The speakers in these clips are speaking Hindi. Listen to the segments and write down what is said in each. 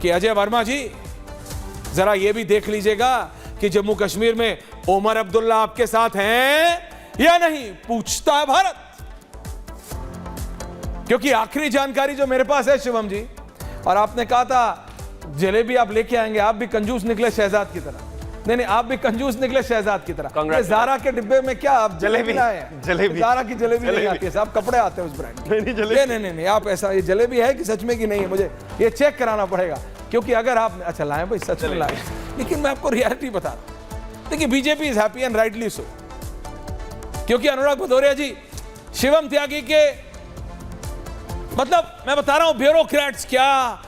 कि अजय वर्मा जी जरा ये भी देख लीजिएगा कि जम्मू कश्मीर में ओमर अब्दुल्ला आपके साथ हैं या नहीं, पूछता है भारत। क्योंकि आखिरी जानकारी जो मेरे पास है शिवम जी, और आपने कहा था जलेबी आप लेके आएंगे, आप भी कंजूस निकले शहजाद की तरह। नहीं, आप भी कंजूस निकले शहजाद की तरह। ज़ारा के डिब्बे में क्या आप जलेबी लाए? जलेबी, ज़ारा की जलेबी नहीं आती है साहब, कपड़े आते हैं उस ब्रांड। नहीं, आप ऐसा, ये जलेबी है कि सच में कि नहीं है, मुझे ये चेक कराना पड़ेगा। क्योंकि अगर आप अच्छा लाए भाई, सच में लाए, लेकिन मैं आपको रियलिटी बता रहा हूं। देखिए, BJP is happy and rightly so, क्योंकि अनुराग भदौरिया जी, शिवम त्यागी के, मतलब मैं बता रहा हूं, ब्यूरोक्रेट्स क्या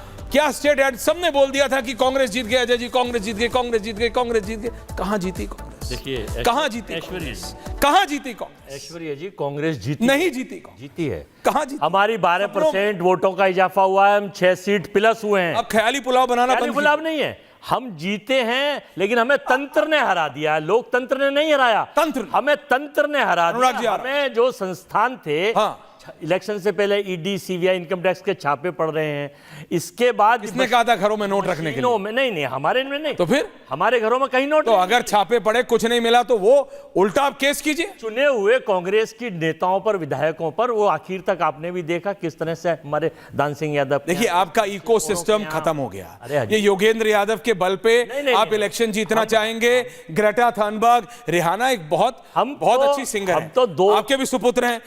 स्टेट हेड सबने बोल दिया था कि कांग्रेस जीत गई, अजय जी कांग्रेस जीत गई, कांग्रेस जीत गई, कांग्रेस जीत गई। कहां जीती कांग्रेस? देखिए, कहां जीती कांग्रेस? कहां जीती कांग्रेस? ऐश्वर्या जी, कांग्रेस जीती नहीं, जीती कांग्रेस। जीती है। कहां जीती? हमारी 12% वोटों का इजाफा हुआ है, हम 6 सीट प्लस हुए हैं। अब ख्याली पुलाव बनाना ख्याली पुलाव नहीं है, हम जीते हैं, लेकिन हमें तंत्र ने हरा दिया, लोकतंत्र ने नहीं हराया, तंत्र, हमें तंत्र ने हरा दिया। हमें जो संस्थान थे, हाँ, इलेक्शन से पहले ईडी, सीबीआई, इनकम टैक्स के छापे पड़ रहे हैं। इसके बाद किसने कहा था घरों में नोट रखने के लिए? नहीं, हमारे में नहीं। तो फिर हमारे घरों में कहीं नोट तो अगर छापे पड़े, कुछ नहीं मिला, तो वो उल्टा आप केस कीजिए। चुने हुए कांग्रेस की नेताओं पर, विधायकों पर, वो आखिर तक आपने भी देखा किस तरह से हमारे दान सिंह यादव। देखिए, आपका इकोसिस्टम खत्म हो गया। ये योगेंद्र यादव के बल पे आप इलेक्शन जीतना चाहेंगे। ग्रेटा थनबर्ग, रिहाना एक बहुत अच्छी सिंगर है, आपके भी सुपुत्र हैं।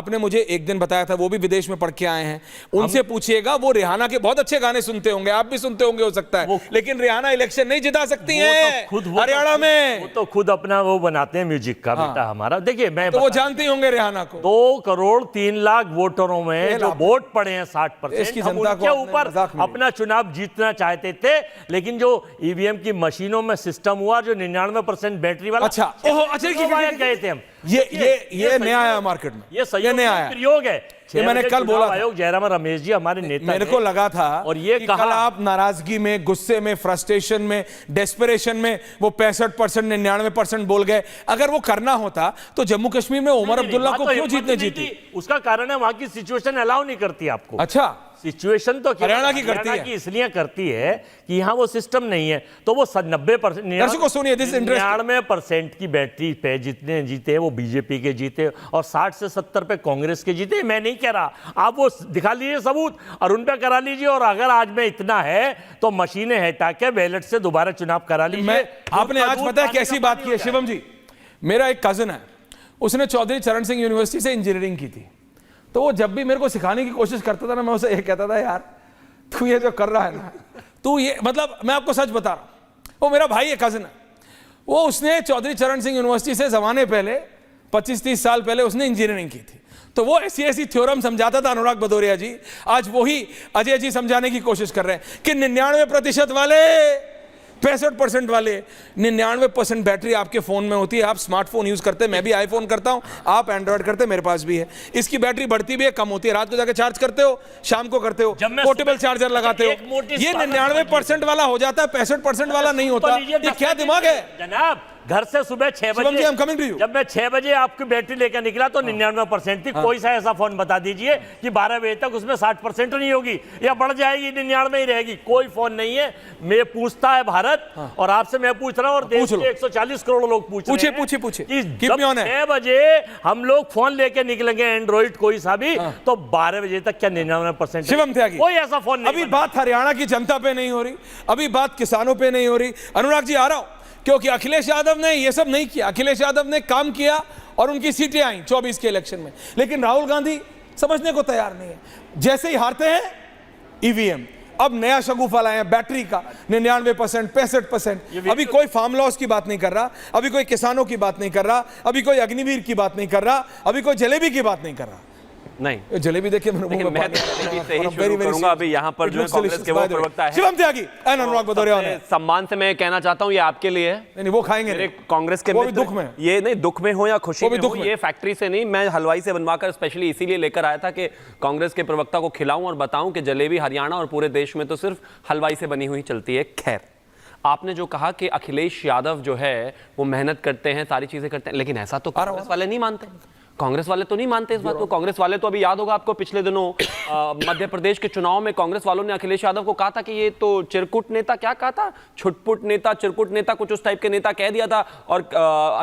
आपने मुझे एक दिन बताया था, वो भी विदेश में पढ़ के आए हैं, उनसे पूछिएगा, वो रिहाना के बहुत अच्छे गाने सुनते होंगे, आप भी सुनते होंगे हो सकता है, लेकिन रिहाना इलेक्शन नहीं जिता सकती हैं हरियाणा में। वो तो खुद अपना वो बनाते हैं म्यूजिक का बेटा हमारा। देखिए, मैं तो वो जानते होंगे रिहाना को। 2 करोड़ 3 लाख वोटरों में जो वोट पड़े हैं 60%, हम उनके ऊपर अपना चुनाव जीतना चाहते थे, लेकिन जो ईवीएम की मशीनों में सिस्टम हुआ, जो 99% बैटरी वाला, अच्छा गए थे हम। ये नया आया मार्केट में, ये नया प्रयोग है। ये मैंने कल बोला, आयोग जयराम रमेश जी हमारे नेता, मेरे को लगा था और ये कि कल आप नाराजगी में, गुस्से में, फ्रस्ट्रेशन में, डेस्परेशन में वो 65%, 99% बोल गए। अगर वो करना होता तो जम्मू कश्मीर में ओमर अब्दुल्ला को क्यों जीतने जीती? उसका कारण है वहां की सिचुएशन अलाउ नहीं करती आपको। अच्छा, सिचुएशन तो हरियाणा की करती है, इसलिए करती है कि यहाँ वो सिस्टम नहीं है, तो वो 90%, 99% की बैटरी पे जितने जीते वो बीजेपी के जीते, और 60 से 70 पे कांग्रेस के जीते। मैं नहीं कह रहा, आप वो दिखा लीजिए सबूत और उन पे करा लीजिए, और अगर आज में इतना है तो मशीनें हटा के बैलेट से दोबारा चुनाव करा लीजिए। आपने आज पता है कैसी बात की है शिवम जी? मेरा एक कजिन है, उसने चौधरी चरण सिंह यूनिवर्सिटी से इंजीनियरिंग की थी, तो वो जब भी मेरे को सिखाने की कोशिश करता था ना, मैं उसे ये कहता था, यार तू ये जो कर रहा है ना, तू ये, मतलब मैं आपको सच बता रहा हूं, वो मेरा भाई है, कजिन है वो, उसने चौधरी चरण सिंह यूनिवर्सिटी से जमाने पहले 25-30 साल पहले उसने इंजीनियरिंग की थी। तो वो ऐसी थ्योरम समझाता था अनुराग भदौरिया जी, आज वही अजय जी समझाने की कोशिश कर रहे हैं कि 99% वाले, 65% वाले, 99% बैटरी आपके फोन में होती है। आप स्मार्टफोन यूज करते हैं, मैं भी आईफोन करता हूं, आप एंड्रॉइड करते हैं, मेरे पास भी है। इसकी बैटरी बढ़ती भी है, कम होती है। रात को जाके चार्ज करते हो, शाम को करते हो, पोर्टेबल चार्जर लगाते हो। ये 99% वाला हो जाता है, 65% वाला नहीं होता। ये क्या दिमाग है जनाब? घर से सुबह 6 बजे, जब मैं 6 बजे आपकी बैटरी लेकर निकला तो 99% थी। कोई सा ऐसा फोन बता दीजिए कि 12 बजे तक उसमें 60% नहीं होगी या बढ़ जाएगी, 99 ही रहेगी। कोई फोन नहीं है। मैं पूछता है भारत, और आपसे मैं पूछ रहा हूं, और देश के 140 करोड़ लोग पूछ रहे हैं। पूछिए कि जब 6 बजे हम लोग फोन लेके निकलेंगे, एंड्रॉइड कोई सा भी, तो 12 बजे तक क्या 99% शिवम त्यागी? कोई ऐसा फोन नहीं। अभी बात हरियाणा की जनता पे नहीं हो रही, अभी बात किसानों पे नहीं हो रही। अनुराग जी, आ रहा हूं, क्योंकि अखिलेश यादव ने ये सब नहीं किया। अखिलेश यादव ने काम किया और उनकी सीटें आई 24 के इलेक्शन में, लेकिन राहुल गांधी समझने को तैयार नहीं है। जैसे ही हारते हैं ईवीएम, अब नया शगुफा लाए हैं बैटरी का, 99%, 65%। अभी कोई फार्म लॉस की बात नहीं कर रहा, अभी कोई किसानों की बात नहीं कर रहा, अभी कोई अग्निवीर की बात नहीं कर रहा, अभी कोई जलेबी की बात नहीं कर रहा। नहीं, जलेबी देखिए, मैं करूंगा। अभी यहाँ पर जो कांग्रेस के वो प्रवक्ता है शिवम त्यागी, अनुराग भदौरिया ने, सम्मान से मैं कहना चाहता हूँ, ये आपके लिए नहीं, वो खाएंगे कांग्रेस के मित्र, दुख में, ये नहीं, दुख में हो या खुशी में हो, ये फैक्ट्री से नहीं, मैं हलवाई से बनवाकर स्पेशली इसीलिए लेकर आया था कि कांग्रेस के प्रवक्ता को खिलाऊं और बताऊं कि जलेबी हरियाणा और पूरे देश में तो सिर्फ हलवाई से बनी हुई चलती है। खैर, आपने जो कहा कि अखिलेश यादव जो है वो मेहनत करते हैं, सारी चीजें करते हैं, लेकिन ऐसा तो कांग्रेस वाले नहीं मानते। कांग्रेस वाले तो नहीं मानते इस बात को। कांग्रेस वाले तो अभी याद होगा आपको, पिछले दिनों मध्य प्रदेश के चुनाव में कांग्रेस वालों ने अखिलेश यादव को कहा था कि ये तो चिरकुट नेता, क्या कहा था, छुटपुट नेता, चिरकुट नेता, कुछ उस टाइप के नेता कह दिया था। और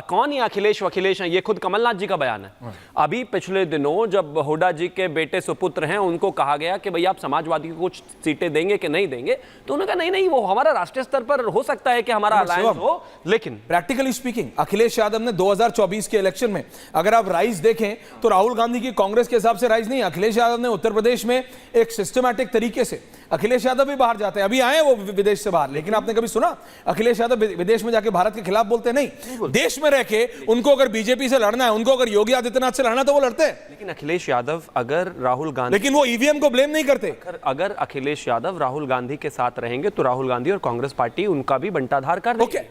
कौन ये अखिलेश वखिलेश हैं, ये खुद कमलनाथ जी का बयान है। अभी पिछले दिनों जब हुड्डा जी के बेटे सुपुत्र हैं, उनको कहा गया कि भाई आप समाजवादी को कुछ सीटें देंगे कि नहीं देंगे, तो उन्होंने कहा नहीं, वो हमारा राष्ट्रीय स्तर पर हो सकता है कि हमारा अलायंस हो, लेकिन प्रैक्टिकली स्पीकिंग अखिलेश यादव ने 2024 के इलेक्शन में अगर आप राइज देखें तो राहुल गांधी की कांग्रेस के हिसाब से राइज नहीं, अखिलेश यादव ने उत्तर प्रदेश में एक सिस्टमैटिक तरीके से, अखिलेश यादव भी बाहर जाते हैं, अभी आए वो विदेश से बाहर, लेकिन आपने कभी सुना अखिलेश यादव विदेश में जाके भारत के खिलाफ बोलते? नहीं, देश में रह के उनको अगर बीजेपी से लड़ना है, उनको अगर योगी आदित्यनाथ से लड़ना है तो वो लड़ते हैं। लेकिन अखिलेश यादव अगर राहुल गांधी, लेकिन वो ईवीएम को ब्लेम नहीं करते। अगर अखिलेश यादव राहुल गांधी के साथ रहेंगे तो राहुल गांधी और कांग्रेस पार्टी उनका भी बंटाधार कर देगी,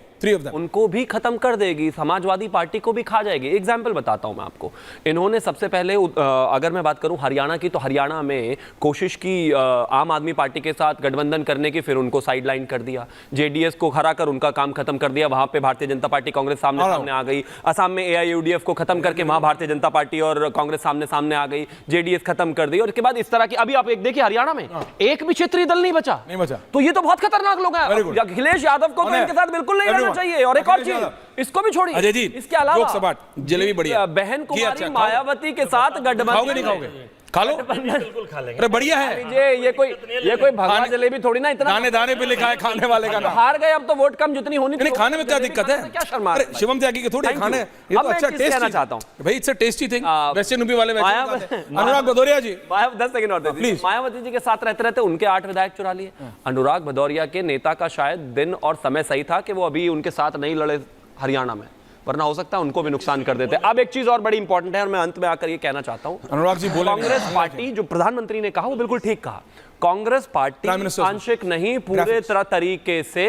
उनको भी खत्म कर देगी, समाजवादी पार्टी को भी खा जाएगी। एग्जाम्पल बताता हूं मैं आपको। इन्होंने सबसे पहले अगर मैं बात करूं हरियाणा की, तो हरियाणा में कोशिश की आम आदमी पार्टी के साथ गठबंधन करने की, फिर उनको साइडलाइन कर दिया, जेडीएस को हरा कर उनका काम खत्म कर दिया, वहां पे भारतीय जनता पार्टी कांग्रेस सामने सामने आ गई। असम में एआईयूडीएफ को खत्म करके वहां भारतीय जनता पार्टी और कांग्रेस सामने सामने आ गई, जेडीएस खत्म कर दी। और इसके बाद इस तरह की, अभी आप एक देखिए हरियाणा में एक भी क्षेत्रीय दल नहीं बचा, तो ये तो बहुत खतरनाक लोग हैं। अखिलेश यादव को तो इनके साथ बिल्कुल नहीं रहना चाहिए। और एक और चीज, इसको भी छोड़िए अजय जी, इसके अलावा जलेबी बढ़िया, बहन कुमारी मायावती के साथ गठबंधन, खा लो, बिल्कुल खा लेंगे। अरे बढ़िया है ये कोई भगवा जलेबी थोड़ी ना, इतना दाने दाने पे लिखा है खाने वाले का नाम। हार गए अब तो वोट कम जितनी होनी थी, खाने में क्या दिक्कत है, क्या शर्मा? अरे शिवम त्यागी के थोड़ी खाने, ये तो अच्छा टेस्ट कहना चाहता हूं भाई, it's a tasty thing. Western UP वाले अनुराग भदौरिया जी, 10 सेकंड और दे दीजिए। मायावती जी के साथ रहते रहते उनके 8 विधायक चुरा लिए। अनुराग भदौरिया के नेता का शायद दिन और समय सही था कि वो अभी उनके साथ नहीं लड़े हरियाणा में, वरना हो सकता है उनको भी नुकसान कर देते। अब एक चीज और बड़ी इंपॉर्टेंट है और मैं अंत में आकर ये कहना चाहता हूं, अनुराग जी बोले, कांग्रेस पार्टी, जो प्रधानमंत्री ने कहा वो बिल्कुल ठीक कहा, कांग्रेस पार्टी आंशिक नहीं पूरे तरह तरीके से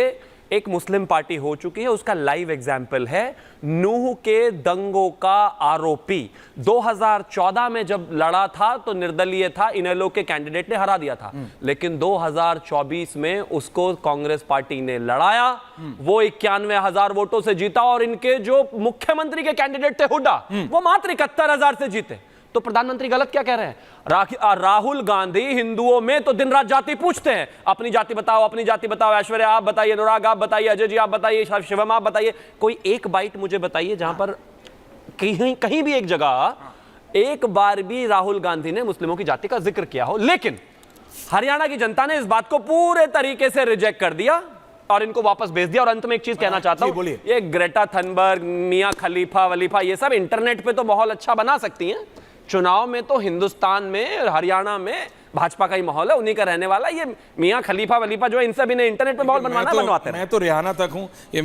एक मुस्लिम पार्टी हो चुकी है। उसका लाइव एग्जाम्पल है नूह के दंगों का आरोपी। 2014 में जब लड़ा था तो निर्दलीय था, इनेलो के कैंडिडेट ने हरा दिया था, लेकिन 2024 में उसको कांग्रेस पार्टी ने लड़ाया, वो 91,000 वोटों से जीता और इनके जो मुख्यमंत्री के कैंडिडेट थे हुड्डा, वो मात्र 71,000 से जीते। तो प्रधानमंत्री गलत क्या कह रहे हैं? राहुल गांधी हिंदुओं में तो दिन रात जाति पूछते हैं, अपनी जाति बताओ, अपनी जाति बताओ, ऐश्वर्या आप बताइए, अनुराग आप बताइए, अजय जी आप बताइए, शिवम आप बताइए, कोई एक बाइट मुझे बताइए जहां पर कहीं भी एक जगह एक बार भी राहुल गांधी ने मुस्लिमों की जाति का जिक्र किया हो। लेकिन हरियाणा की जनता ने इस बात को पूरे तरीके से रिजेक्ट कर दिया और इनको वापस भेज दिया। और अंत में एक चीज कहना चाहता हूं, ये ग्रेटा थनबर्ग, मियां खलीफा वलीफा, ये सब इंटरनेट पे तो माहौल अच्छा बना सकती हैं, चुनाव में तो हिंदुस्तान में हरियाणा में भाजपा का ही माहौल है, उन्हीं का रहने वाला। ये मियां खलीफा वलीफा जो है, इनसे भी इंटरनेट पे माहौल बनवाना बनवाते हैं। मैं तो रिहाना तक हूं।